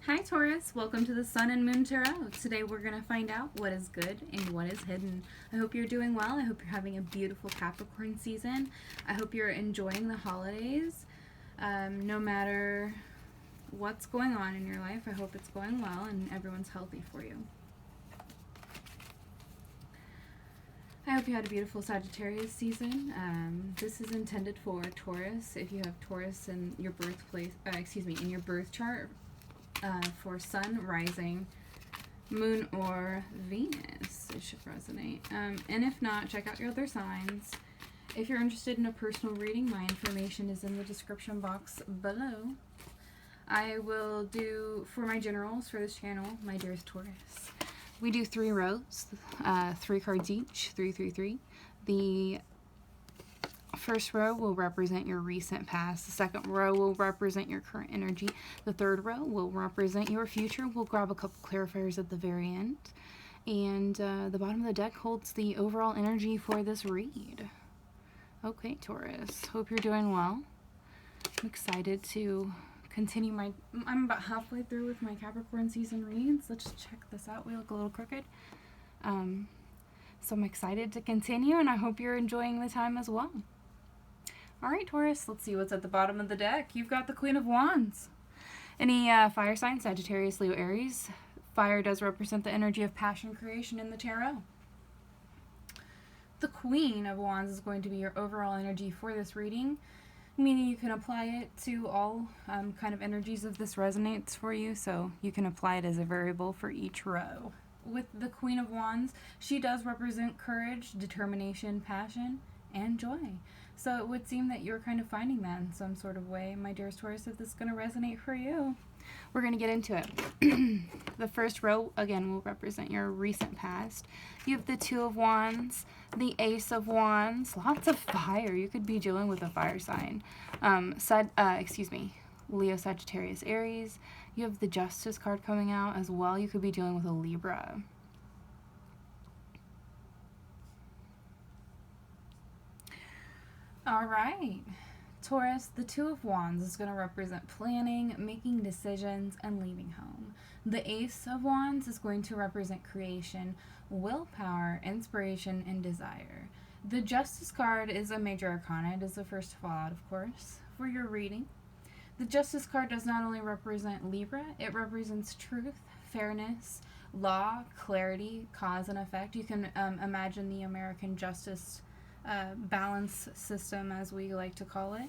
Hi Taurus, welcome to the Sun and Moon Tarot. Today we're going to find out what is good and what is hidden. I hope you're doing well. I hope you're having a beautiful Capricorn season. I hope you're enjoying the holidays. No matter what's going on in your life, I hope it's going well and everyone's healthy for you. I hope you had a beautiful Sagittarius season. This is intended for Taurus. If you have Taurus in your birthplace, in your birth chart, for Sun, Rising, Moon, or Venus, it should resonate. And if not, check out your other signs. If you're interested in a personal reading, my information is in the description box below. I will do, for my generals for this channel, my dearest Taurus, we do 3 rows, 3 cards each, 3, 3, 3. The first row will represent your recent past. The second row will represent your current energy. The third row will represent your future. We'll grab a couple clarifiers at the very end. And the bottom of the deck holds the overall energy for this read. Okay, Taurus. Hope you're doing well. I'm excited to continue my... I'm about halfway through with my Capricorn season reads. Let's check this out. We look a little crooked. So I'm excited to continue, and I hope you're enjoying the time as well. Alright, Taurus, let's see what's at the bottom of the deck. You've got the Queen of Wands. Any fire signs, Sagittarius, Leo, Aries. Fire does represent the energy of passion creation in the tarot. The Queen of Wands is going to be your overall energy for this reading, meaning you can apply it to all kind of energies if this resonates for you, so you can apply it as a variable for each row. With the Queen of Wands, she does represent courage, determination, passion, and joy. So it would seem that you're kind of finding that in some sort of way, my dearest Taurus, if this is going to resonate for you. We're going to get into it. The first row, again, will represent your recent past. You have the Two of Wands, the Ace of Wands, lots of fire. You could be dealing with a fire sign. Leo, Sagittarius, Aries. You have the Justice card coming out as well. You could be dealing with a Libra. Alright, Taurus, the Two of Wands is going to represent planning, making decisions, and leaving home. The Ace of Wands is going to represent creation, willpower, inspiration, and desire. The Justice card is a major arcana. It is the first to fall out, of course, for your reading. The Justice card does not only represent Libra, it represents truth, fairness, law, clarity, cause, and effect. You can imagine the American justice balance system, as we like to call it.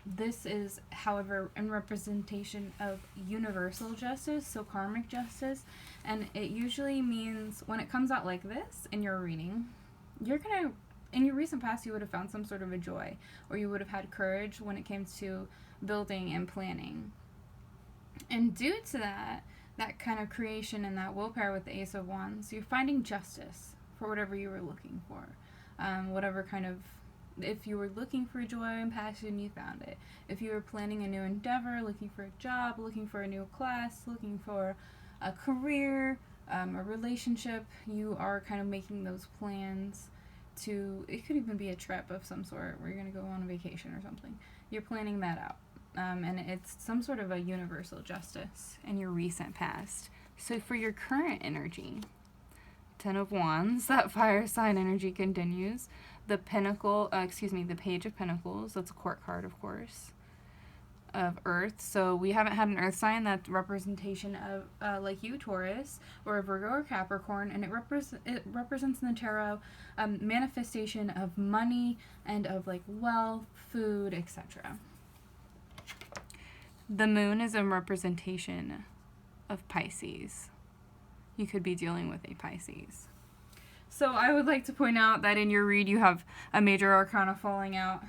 This is, however, in representation of universal justice, so karmic justice, and it usually means when it comes out like this in your reading, you're gonna, in your recent past, you would have found some sort of a joy, or you would have had courage when it came to building and planning. And due to that kind of creation and that willpower with the Ace of Wands, you're finding justice for whatever you were looking for. Whatever kind of, if you were looking for joy and passion, you found it. If you were planning a new endeavor, looking for a job, looking for a new class, looking for a career, a relationship, you are kind of making those plans to, it could even be a trip of some sort where you're going to go on a vacation or something. You're planning that out. And it's some sort of a universal justice in your recent past. So for your current energy, Ten of Wands, that fire sign energy continues. The the Page of Pentacles, that's a court card, of course, of Earth. So we haven't had an Earth sign that's representation of, like you, Taurus, or a Virgo or Capricorn, and it represents in the tarot manifestation of money and of like wealth, food, etc. The Moon is a representation of Pisces. You could be dealing with a Pisces. So I would like to point out that in your read you have a major arcana falling out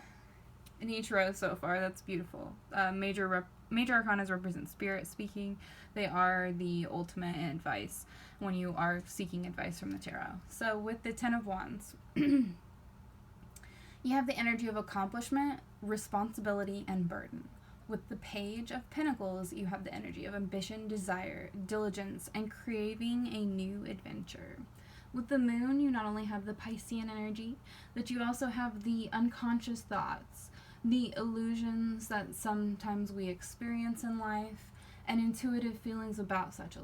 in each row so far. That's beautiful. Major arcanas represent spirit speaking. They are the ultimate advice when you are seeking advice from the tarot. So with the Ten of Wands, you have the energy of accomplishment, responsibility, and burden. With the Page of Pentacles, you have the energy of ambition, desire, diligence, and craving a new adventure. With the Moon, you not only have the Piscean energy, but you also have the unconscious thoughts, the illusions that sometimes we experience in life, and intuitive feelings about such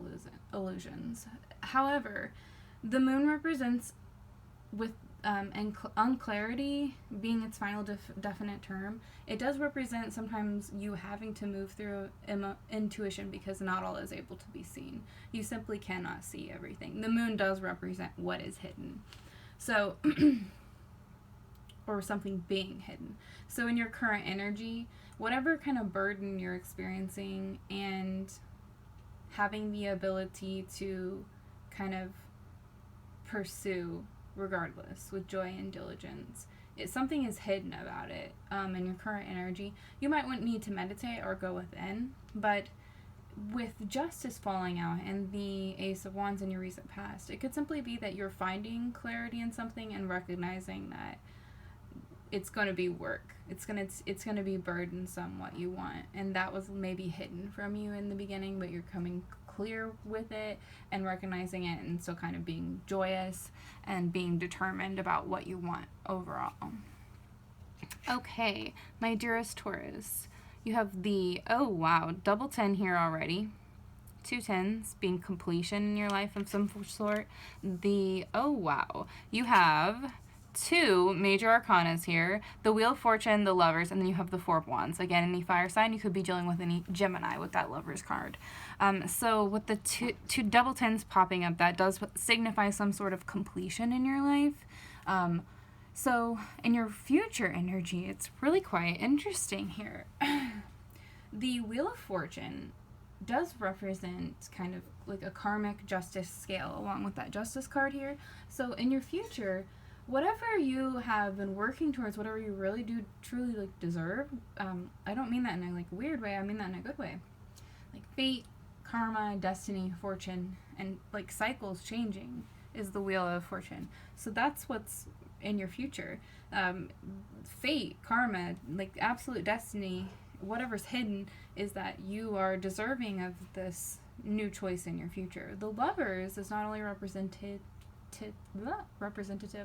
illusions. However, the moon represents, with unclarity being its final definite term, it does represent sometimes you having to move through intuition, because not all is able to be seen. You simply cannot see everything. The moon does represent what is hidden. So, or something being hidden. So in your current energy, whatever kind of burden you're experiencing and having the ability to kind of pursue regardless with joy and diligence, if something is hidden about it in your current energy, you might need to meditate or go within. But with justice falling out and the Ace of Wands in your recent past, it could simply be that you're finding clarity in something and recognizing that it's going to be work. It's going to be burdensome what you want, and that was maybe hidden from you in the beginning, but you're coming clear with it and recognizing it, and so kind of being joyous and being determined about what you want overall. Okay, my dearest Taurus, you have the, oh wow, double 10 here already. 2 10s being completion in your life of some sort. The, oh wow, you have 2 major arcanas here, the Wheel of Fortune, the Lovers, and then you have the 4 of Wands. Again, any fire sign, you could be dealing with any Gemini with that Lovers card. So with the two double 10s popping up, that does signify some sort of completion in your life. So in your future energy, it's really quite interesting here. The Wheel of Fortune does represent kind of like a karmic justice scale along with that Justice card here. So in your future, whatever you have been working towards, whatever you really do truly like deserve, I don't mean that in a like weird way, I mean that in a good way. Like fate, karma, destiny, fortune, and like cycles changing is the Wheel of Fortune. So that's what's in your future. Fate, karma, like absolute destiny, whatever's hidden is that you are deserving of this new choice in your future. The Lovers is not only representative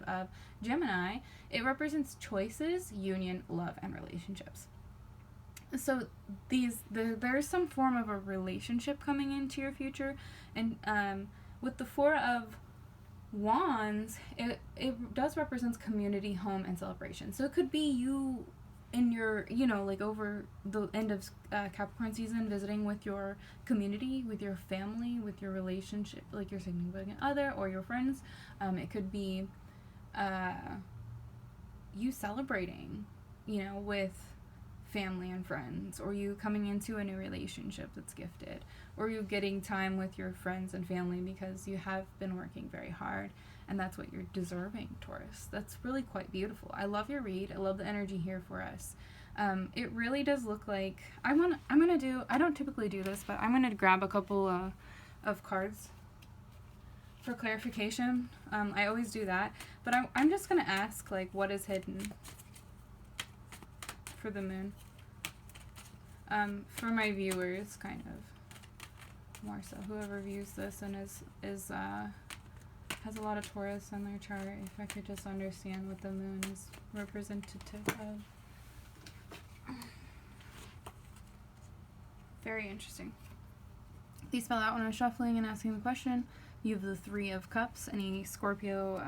of Gemini, it represents choices, union, love, and relationships. So there's some form of a relationship coming into your future, and with the 4 of Wands, it does represent community, home, and celebration. So it could be you in your, like over the end of Capricorn season, visiting with your community, with your family, with your relationship, like your significant other or your friends. It could be you celebrating, with family and friends, or you coming into a new relationship that's gifted, or you getting time with your friends and family because you have been working very hard, and that's what you're deserving, Taurus. That's really quite beautiful. I love your read. I love the energy here for us. It really does look like I don't typically do this, but I'm gonna grab a couple of cards for clarification. I always do that, but I'm just gonna ask like what is hidden for the moon. For my viewers, kind of more so whoever views this and is has a lot of Taurus on their chart, if I could just understand what the moon is representative of. Very interesting. These spell out when I'm shuffling and asking the question. You have the 3 of Cups, any Scorpio,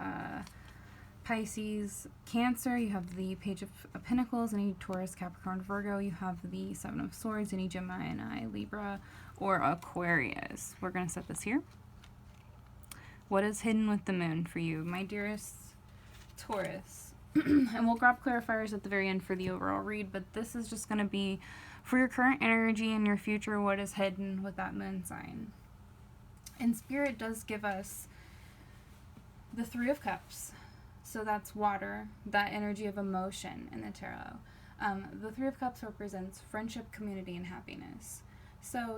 Pisces, Cancer. You have the Page of Pentacles, any Taurus, Capricorn, Virgo. You have the 7 of Swords, any Gemini, Libra, or Aquarius. We're going to set this here. What is hidden with the moon for you, my dearest Taurus? And we'll grab clarifiers at the very end for the overall read, but this is just going to be for your current energy and your future, what is hidden with that moon sign. And Spirit does give us the 3 of Cups. So that's water, that energy of emotion in the tarot. The 3 of Cups represents friendship, community, and happiness. So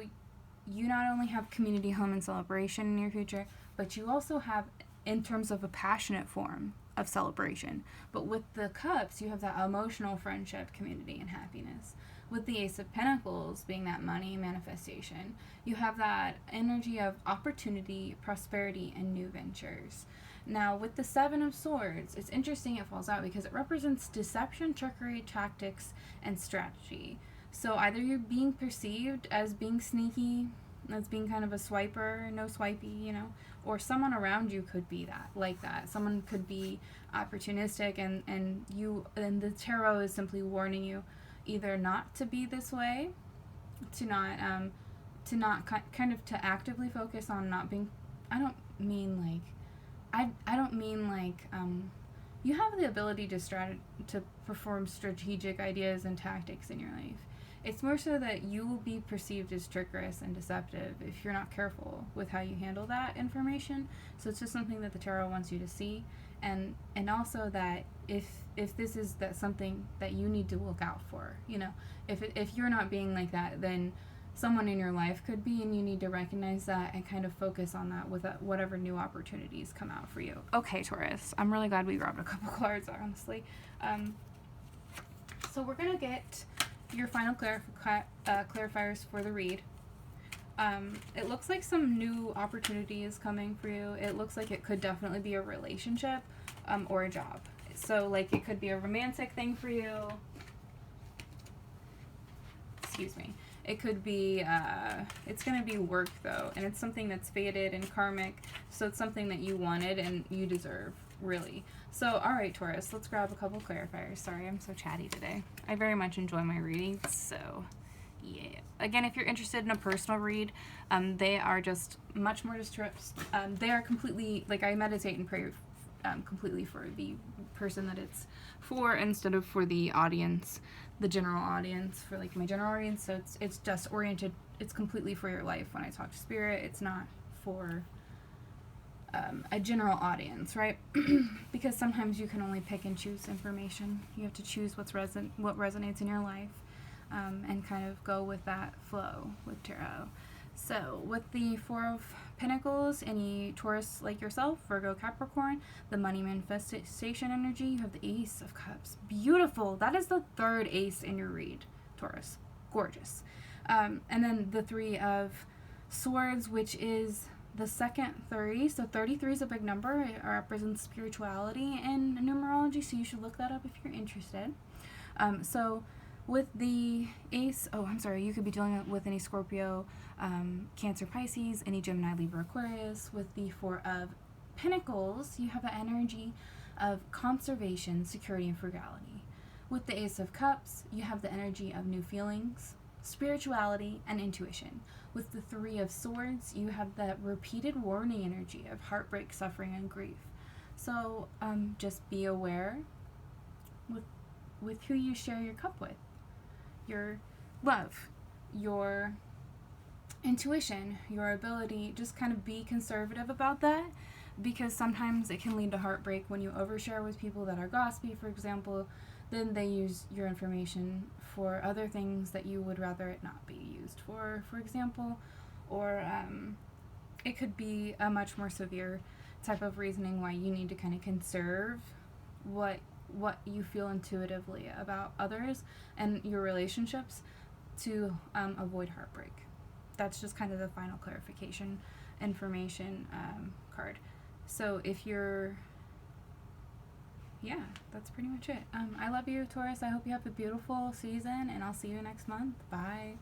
you not only have community, home, and celebration in your future, but you also have, in terms of a passionate form of celebration. But with the Cups, you have that emotional friendship, community, and happiness. With the Ace of Pentacles being that money manifestation, you have that energy of opportunity, prosperity, and new ventures. Now, with the 7 of Swords, it's interesting it falls out because it represents deception, trickery, tactics, and strategy. So either you're being perceived as being sneaky, as being kind of a swiper, no swipey, you know, or someone around you could be that, like that. Someone could be opportunistic, and the tarot is simply warning you either not to be this way, to not kind of to actively focus on not being. I don't mean like I don't mean like you have the ability to perform strategic ideas and tactics in your life. It's more so that you will be perceived as trickerous and deceptive if you're not careful with how you handle that information. So it's just something that the tarot wants you to see, and also that if this is that something that you need to look out for, you know, if you're not being like that, then someone in your life could be, and you need to recognize that and kind of focus on that with whatever new opportunities come out for you. Okay, Taurus, I'm really glad we grabbed a couple cards, honestly. So we're gonna get your final clarifiers for the read. It looks like some new opportunity is coming for you. It looks like it could definitely be a relationship or a job. So like it could be a romantic thing for you. Excuse me. It could be, it's going to be work though, and it's something that's fated and karmic, so it's something that you wanted and you deserve, really. So, alright Taurus, let's grab a couple clarifiers. Sorry, I'm so chatty today. I very much enjoy my readings, so yeah. Again, if you're interested in a personal read, they are just much more they are completely, like I meditate and pray completely for the person that it's for instead of for the audience, the general audience, for like my general audience. So it's just oriented, it's completely for your life. When I talk to spirit, it's not for a general audience, right? Because sometimes you can only pick and choose information. You have to choose what resonates in your life, and kind of go with that flow with tarot. So with the Four of Pentacles, any Taurus like yourself, Virgo, Capricorn, the money manifestation energy, you have the Ace of Cups. Beautiful. That is the third ace in your read, Taurus. Gorgeous. And then the Three of Swords, which is the second 30. So 33 is a big number. It represents spirituality in numerology, so you should look that up if you're interested. So with the Ace, you could be dealing with any Scorpio, Cancer, Pisces, any Gemini, Libra, Aquarius. With the Four of Pentacles, you have an energy of conservation, security, and frugality. With the Ace of Cups, you have the energy of new feelings, spirituality, and intuition. With the Three of Swords, you have that repeated warning energy of heartbreak, suffering, and grief. So just be aware with who you share your cup with. Your love, your intuition, your ability, just kind of be conservative about that, because sometimes it can lead to heartbreak when you overshare with people that are gossipy, for example. Then they use your information for other things that you would rather it not be used for example, or it could be a much more severe type of reasoning why you need to kind of conserve what you feel intuitively about others and your relationships to avoid heartbreak. That's just kind of the final clarification information card. So if you're, yeah, that's pretty much it. I love you, Taurus. I hope you have a beautiful season, and I'll see you next month. Bye.